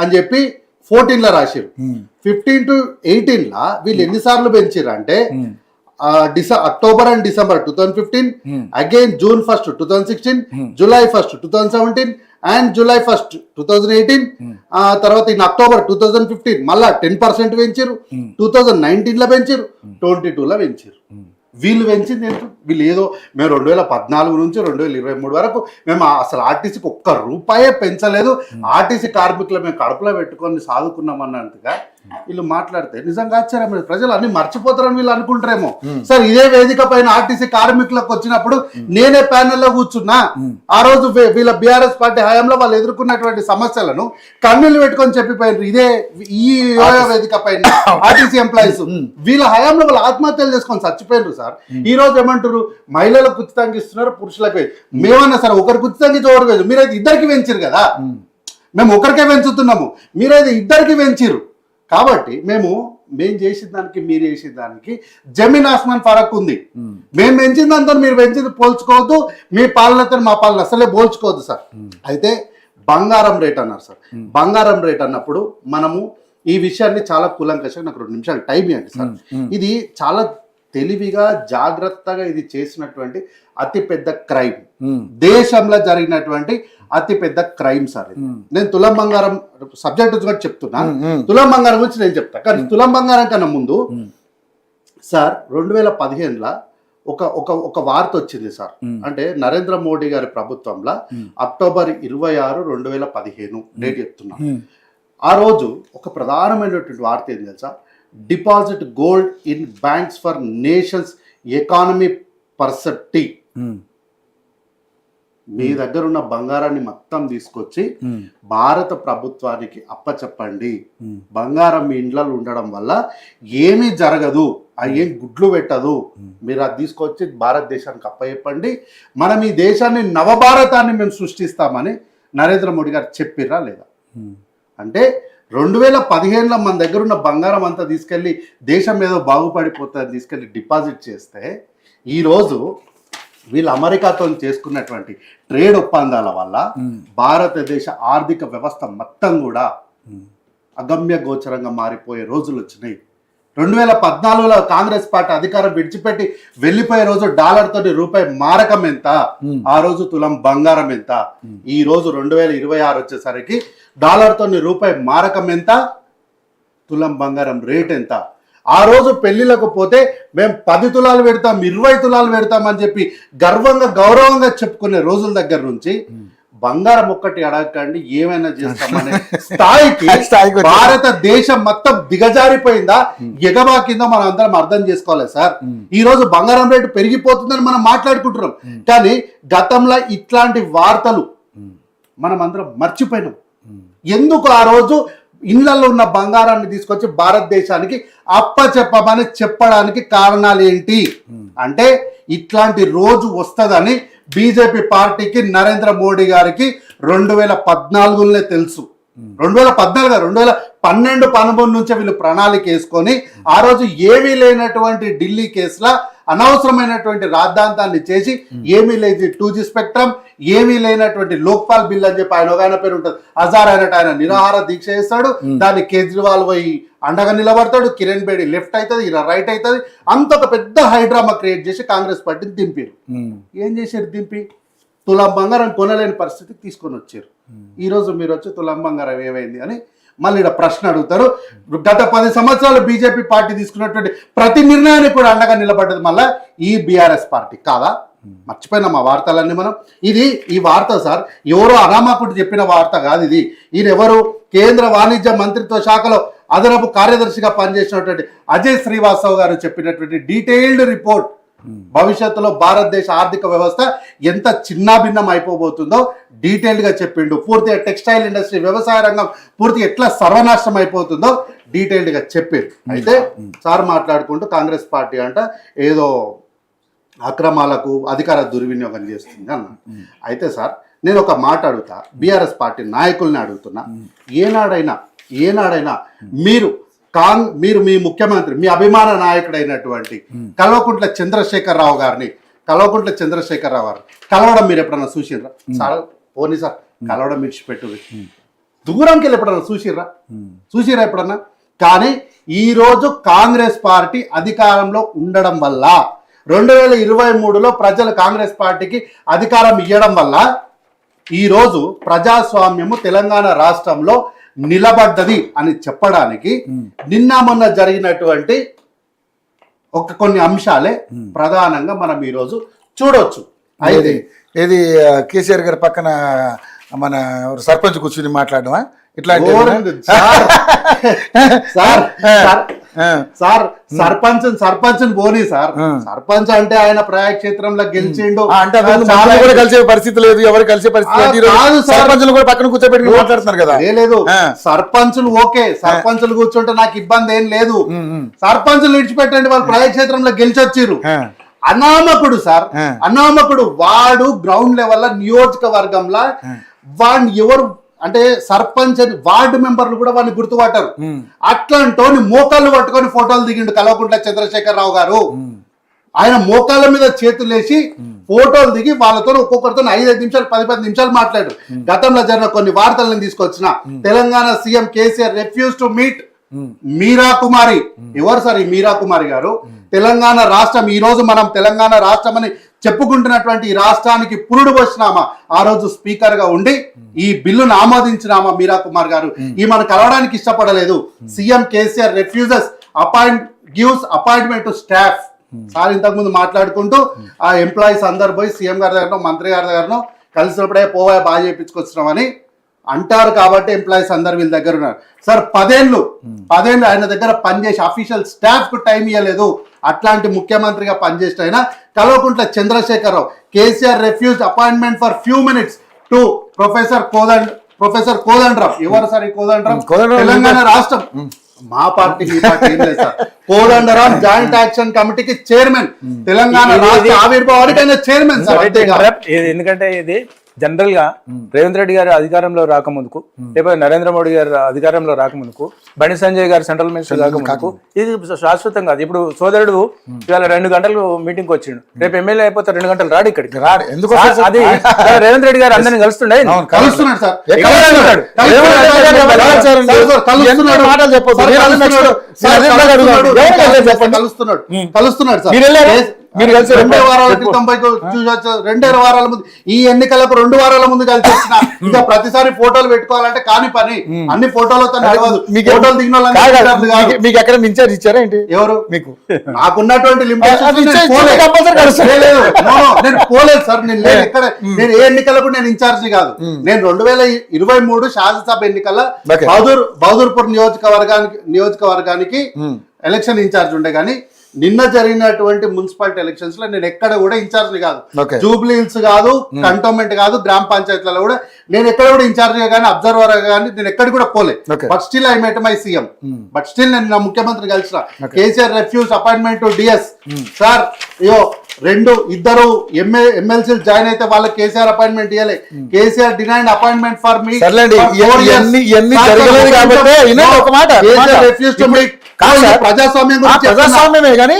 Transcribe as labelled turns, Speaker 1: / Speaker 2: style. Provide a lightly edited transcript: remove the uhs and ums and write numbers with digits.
Speaker 1: అని చెప్పి 14 రాసిరు. 15 to 18 వీళ్ళు ఎన్నిసార్లు పెంచారు అంటే October and December 2015, again June 1, 2016, July 1, 2017 and July 1, 2018, తర్వాత ఇన్ అక్టోబర్ 2015 మళ్ళా 10% పెంచారు, 2019 పెంచారు, 22 పెంచారు. వీళ్ళు పెంచింది ఏంటి? వీళ్ళు ఏదో మేము 2014 నుంచి 2023 వరకు మేము అసలు ఆర్టీసీకి ఒక్క రూపాయే పెంచలేదు, ఆర్టీసీ కార్మికులు మేము కడుపులో పెట్టుకొని సాదుకున్నాం అన్నట్టుగా వీళ్ళు మాట్లాడితే నిజంగా ఆశ్చర్యం. ప్రజలు అన్ని మర్చిపోతారని వీళ్ళు అనుకుంటారేమో. సార్ ఇదే వేదిక పైన ఆర్టీసీ కార్మికులకు వచ్చినప్పుడు నేనే ప్యానెల్లో కూర్చున్నా. ఆ రోజు వీళ్ళ బీఆర్ఎస్ పార్టీ హయాంలో వాళ్ళు ఎదుర్కొన్నటువంటి సమస్యలను కన్నీళ్లు పెట్టుకొని చెప్పిపోయారు. ఈ వేదిక పైన ఆర్టీసీ ఎంప్లాయీస్ వీళ్ళ హయాంలో వాళ్ళు ఆత్మహత్యలు చేసుకొని చచ్చిపోయారు. సార్ ఈ రోజు ఏమంటారు, మహిళలకు ఉచితంగా ఇస్తున్నారు, పురుషులకి. మేమన్నా సార్ ఒకరికి ఉచితంగా ఇచ్చి మీరైతే ఇద్దరికి పెంచారు కదా, మేము ఒకరికే పెంచుతున్నాము, మీరైతే ఇద్దరికి పెంచారు. కాబట్టి మేము చేసిన దానికి మీరు చేసిన దానికి జమీన్ ఆస్మాన్ ఫరక్ ఉంది. మేము పెంచిన దాంతో మీరు పెంచింది పోల్చుకోవద్దు, మీ పాలనతో మా పాలన అసలే పోల్చుకోవద్దు సార్. అయితే బంగారం రేట్ అన్నారు సార్. బంగారం రేట్ అన్నప్పుడు మనము ఈ విషయాన్ని చాలా కూలంకషంగా, నాకు 2 నిమిషాలు టైం ఇవ్వండి సార్. ఇది చాలా తెలివిగా జాగ్రత్తగా ఇది చేసినటువంటి అతిపెద్ద క్రైమ్, దేశంలో జరిగినటువంటి అతిపెద్ద క్రైమ్ సార్. నేను తులం బంగారం సబ్జెక్ట్ గురించి చెప్తున్నా, తులం బంగారం గురించి నేను చెప్తా. కానీ తులం బంగారం కన్నా ముందు సార్ 2015 ఒక వార్త వచ్చింది సార్. అంటే నరేంద్ర మోడీ గారి ప్రభుత్వంలో అక్టోబర్ 26, 2015 డేట్ చెప్తున్నా. ఆ రోజు ఒక ప్రధానమైనటువంటి వార్త ఏం తెలుసా, deposit gold in banks for nation's economy perspective. మీ దగ్గర ఉన్న బంగారాన్ని మొత్తం తీసుకొచ్చి భారత ప్రభుత్వానికి అప్పచెప్పండి. బంగారం మీ ఇండ్లలో ఉండడం వల్ల ఏమీ జరగదు, ఏం గుడ్లు పెట్టదు, మీరు అది తీసుకొచ్చి భారతదేశానికి అప్పచెప్పండి, మనం ఈ దేశాన్ని నవభారతాన్ని మేము సృష్టిస్తామని నరేంద్ర మోడీ గారు చెప్పిర్రా లేదా? అంటే 2015 మన దగ్గర ఉన్న బంగారం అంతా తీసుకెళ్ళి దేశం ఏదో బాగుపడిపోతుంది తీసుకెళ్ళి డిపాజిట్ చేస్తే, ఈరోజు వీళ్ళు అమెరికాతో చేసుకున్నటువంటి ట్రేడ్ ఒప్పందాల వల్ల భారతదేశ ఆర్థిక వ్యవస్థ మొత్తం కూడా అగమ్య గోచరంగా మారిపోయే రోజులు వచ్చినాయి. 2014లో కాంగ్రెస్ పార్టీ అధికారం విడిచిపెట్టి వెళ్ళిపోయే రోజు డాలర్తో రూపాయి మారకం ఎంత, ఆ రోజు తులం బంగారం ఎంత. ఈ రోజు 2026 వచ్చేసరికి డాలర్తో రూపాయి మారకం ఎంత, తులం బంగారం రేట్ ఎంత. ఆ రోజు పెళ్లిలకు పోతే మేము 10 తులాలు పెడతాం, 20 తులాలు పెడతాం అని చెప్పి గర్వంగా గౌరవంగా చెప్పుకునే రోజుల దగ్గర నుంచి బంగారం ఒక్కటి అడగకండి ఏమైనా చేస్తామనే స్థాయికి భారతదేశం మొత్తం దిగజారిపోయిందా, ఎగబాకిందో మనం అందరం అర్థం చేసుకోవాలి సార్. ఈ రోజు బంగారం రేటు పెరిగిపోతుందని మనం మాట్లాడుకుంటున్నాం, కానీ గతంలో ఇట్లాంటి వార్తలు మనం అందరం మర్చిపోయినాం. ఎందుకు ఆ రోజు ఇళ్లలో ఉన్న బంగారాన్ని తీసుకొచ్చి భారతదేశానికి అప్పచెప్పమని చెప్పడానికి కారణాలు ఏంటి అంటే, ఇట్లాంటి రోజు వస్తుందని బీజేపీ పార్టీకి నరేంద్ర మోడీ గారికి 2014లోనే తెలుసు. 2012 2012-13 నుంచే వీళ్ళు ప్రణాళిక వేసుకొని ఆ రోజు ఏమీ లేనటువంటి ఢిల్లీ కేసులా అనవసరమైనటువంటి రాద్ధాంతాన్ని చేసి, ఏమీ లేదు 2G స్పెక్ట్రమ్, ఏమీ లేనటువంటి లోక్పాల్ బిల్ అని చెప్పి ఆయన పేరు ఉంటుంది, హజార్ అయినట్టు ఆయన నిరాహార దీక్ష చేస్తాడు, దాన్ని కేజ్రీవాల్ పోయి అండగా నిలబడతాడు, కిరణ్ బేడి లెఫ్ట్ అవుతుంది, ఇలా రైట్ అవుతుంది. అంత ఒక పెద్ద హైడ్రామా క్రియేట్ చేసి కాంగ్రెస్ పార్టీని దింపారు. ఏం చేశారు? దింపి తులం బంగారం కొనలేని పరిస్థితికి తీసుకొని వచ్చారు. ఈరోజు మీరు వచ్చి తులం బంగారం ఏమైంది అని మళ్ళీ ఇక్కడ ప్రశ్న అడుగుతారు. గత 10 సంవత్సరాలు బీజేపీ పార్టీ తీసుకున్నటువంటి ప్రతి నిర్ణయాన్ని కూడా అండగా నిలబడ్డది మళ్ళీ ఈ బీఆర్ఎస్ పార్టీ కాదా? మర్చిపోయినాం ఆ వార్తలన్నీ మనం. ఈ వార్త సార్ ఎవరో అనామకుడు చెప్పిన వార్త కాదు ఇది. ఈయనెవరు? కేంద్ర వాణిజ్య మంత్రిత్వ శాఖలో అదనపు కార్యదర్శిగా పనిచేసినటువంటి అజయ్ శ్రీవాస్తవ్ గారు చెప్పినటువంటి డీటెయిల్డ్ రిపోర్ట్. భవిష్యత్తులో భారతదేశ ఆర్థిక వ్యవస్థ ఎంత చిన్నాభిన్నం అయిపోబోతుందో డీటెయిల్డ్గా చెప్పిండు. పూర్తిగా టెక్స్టైల్ ఇండస్ట్రీ, వ్యవసాయ రంగం పూర్తిగా ఎట్లా సర్వనాశనం అయిపోతుందో డీటెయిల్డ్గా చెప్పారు. అయితే సార్ మాట్లాడుకుంటూ కాంగ్రెస్ పార్టీ అంట ఏదో అక్రమాలకు అధికార దుర్వినియోగం చేస్తుంది అన్న. అయితే సార్ నేను ఒక మాట అడుగుతా, బీఆర్ఎస్ పార్టీ నాయకుల్ని అడుగుతున్నా, ఏనాడైనా మీరు మీ ముఖ్యమంత్రి, మీ అభిమాన నాయకుడైనటువంటి కల్వకుంట్ల చంద్రశేఖరరావు గారిని కలవడం మీరు ఎప్పుడన్నా చూసిర్రా? సార్ పోనీ సార్ కలవడం విడిచిపెట్టు, దూరంకి వెళ్ళి ఎప్పుడన్నా చూసిర్రా ఎప్పుడన్నా? కానీ ఈ రోజు కాంగ్రెస్ పార్టీ అధికారంలో ఉండడం వల్ల 2023లో ప్రజలు కాంగ్రెస్ పార్టీకి అధికారం ఇవ్వడం వల్ల ఈ రోజు ప్రజాస్వామ్యము తెలంగాణ రాష్ట్రంలో నిలబడ్డది అని చెప్పడానికి నిన్న మొన్న జరిగినటువంటి కొన్ని అంశాలే ప్రధానంగా మనం ఈరోజు చూడొచ్చు. అయితే
Speaker 2: ఏది కేసీఆర్ గారి పక్కన మన సర్పంచ్ కూర్చుని మాట్లాడమా ఇట్లాంటి
Speaker 1: సార్ సర్పంచ్ పోనీ సార్, సర్పంచ్ అంటే ఆయన ప్రజాక్షేత్రంలో గెలిచిండు
Speaker 2: అంటే కూడా కలిసే పరిస్థితి లేదు, ఎవరు కలిసే పరిస్థితి సర్పంచులు కూడా పక్కన కూర్చోబెట్టి మాట్లాడుతున్నారు కదా.
Speaker 1: లేదు సర్పంచులు ఓకే, సర్పంచులు కూర్చుంటే నాకు ఇబ్బంది ఏం లేదు, సర్పంచులు విడిచిపెట్టండి, వాళ్ళు ప్రజాక్షేత్రంలో గెలిచొచ్చిర్రు. అనామకుడు వాడు గ్రౌండ్ లెవెల్ నియోజకవర్గంలో వాడిని ఎవరు అంటే సర్పంచ్ అని వార్డు మెంబర్లు కూడా వాడిని గుర్తుపట్టారు. అట్లాంటి మోకాళ్ళు పట్టుకొని ఫోటోలు దిగిండు కల్వకుంట్ల చంద్రశేఖరరావు గారు. ఆయన మోకాళ్ళ మీద చేతులు వేసి ఫోటోలు దిగి వాళ్ళతో ఒక్కొక్కరితో 5 నిమిషాలు 10 నిమిషాలు మాట్లాడారు. గతంలో జరిగిన కొన్ని వార్తలను తీసుకొచ్చిన Telangana CM KCR refuse to meet Meera Kumari. ఎవరు సార్ ఈ మీరా కుమారి గారు? తెలంగాణ రాష్ట్రం, ఈ రోజు మనం తెలంగాణ రాష్ట్రం అని చెప్పుకుంటున్నటువంటి ఈ రాష్ట్రానికి పురుడు పోసినామా, ఆ రోజు స్పీకర్ గా ఉండి ఈ బిల్లును ఆమోదించినామా మీరా కుమార్ గారు. ఈమెను కలవడానికి ఇష్టపడలేదు. CM KCR refuses gives appointment to staff. Sir ఇంతకు ముందు మాట్లాడుకుంటూ ఆ ఎంప్లాయీస్ అందరు పోయి సీఎం గారి దగ్గర మంత్రి గారి దగ్గర కలిసినప్పుడే పోవా బాగా చేయించుకొచ్చినామని అంటారు. కాబట్టి ఎంప్లాయీస్ అందరు వీళ్ళ దగ్గర ఉన్నారు. సార్ 10 ఏళ్ళు ఆయన దగ్గర పనిచేసి అఫీషియల్ స్టాఫ్ కు టైం ఇవ్వలేదు. అట్లాంటి ముఖ్యమంత్రిగా పనిచేసిన ఆయన Kalvakuntla Chandrashekar Rao. KCR refused appointment for few minutes to professor Kodandaram. ఎవరు సార్ ఈ కోదండరాం? తెలంగాణ రాష్ట్రం మా పార్టీకి ఏం లేదు సార్. కోదండరాం జాయింట్ యాక్షన్ కమిటీకి చైర్మన్, తెలంగాణ రాష్ట్ర ఆవిర్భావానికి ఆయన చైర్మన్ సార్.
Speaker 3: ఎందుకంటే ఇది జనరల్ గా రేవంత్ రెడ్డి గారు అధికారంలో రాకముందుకు, లేకపోతే నరేంద్ర మోడీ గారు అధికారంలో రాకముందుకు, బండి సంజయ్ గారు సెంట్రల్ మినిస్టర్ రాకముందుకు ఇది శాశ్వతం కాదు. ఇప్పుడు సోదరుడు ఇవాళ 2 గంటలు మీటింగ్ వచ్చిండు, రేపు ఎమ్మెల్యే అయిపోతే 2 గంటలు రాడు ఇక్కడికి. ఎందుకు అది రేవంత్ రెడ్డి గారు అందరినీ కలుస్తుండే
Speaker 1: కలుస్తున్నాడు సార్. మీరు కలిసి 2 వారాల క్రితం 2 వారాల ముందు, ఈ ఎన్నికలకు 2 వారాల ముందు కలిసి వచ్చిన. ఇంకా ప్రతిసారి ఫోటోలు పెట్టుకోవాలంటే కాని పని, అన్ని ఫోటోలతో ఫోటోలు దిగిన
Speaker 2: మీకు ఎక్కడ ఇన్ఛార్జ్ ఇచ్చారా ఏంటి?
Speaker 1: ఎవరు మీకు? నాకున్నటువంటి నేను పోలేదు సార్. నేను ఏ ఎన్నికలకు నేను ఇన్ఛార్జ్ కాదు. నేను 2023 శాసనసభ ఎన్నికల బహదూర్పూర్ నియోజకవర్గానికి ఎలక్షన్ ఇన్ఛార్జ్ ఉండే. కానీ నిన్న జరిగినటువంటి మున్సిపాలిటీ ఎలక్షన్స్ లో నేను ఎక్కడ కూడా ఇన్ఛార్జ్ కాదు. జూబ్లీ హిల్స్ కాదు, కంటోన్మెంట్ కాదు, గ్రామ పంచాయతీలలో కూడా నేను ఎక్కడ కూడా ఇన్ఛార్జ్ కానీ అబ్జర్వర్ కానీ నేను ఎక్కడ కూడా పోలే. But still I met my CM. But still నేను నా ముఖ్యమంత్రి కలిసిన. KCR refuse appointment to DS. Sir ఇద్దరు ఎమ్మెల్సీలు జాయిన్ అయితే వాళ్ళకి కేసీఆర్ అపాయింట్మెంట్ ఇవ్వలే. KCR denied appointment for me. ప్రజాస్వామ్యం
Speaker 2: కానీ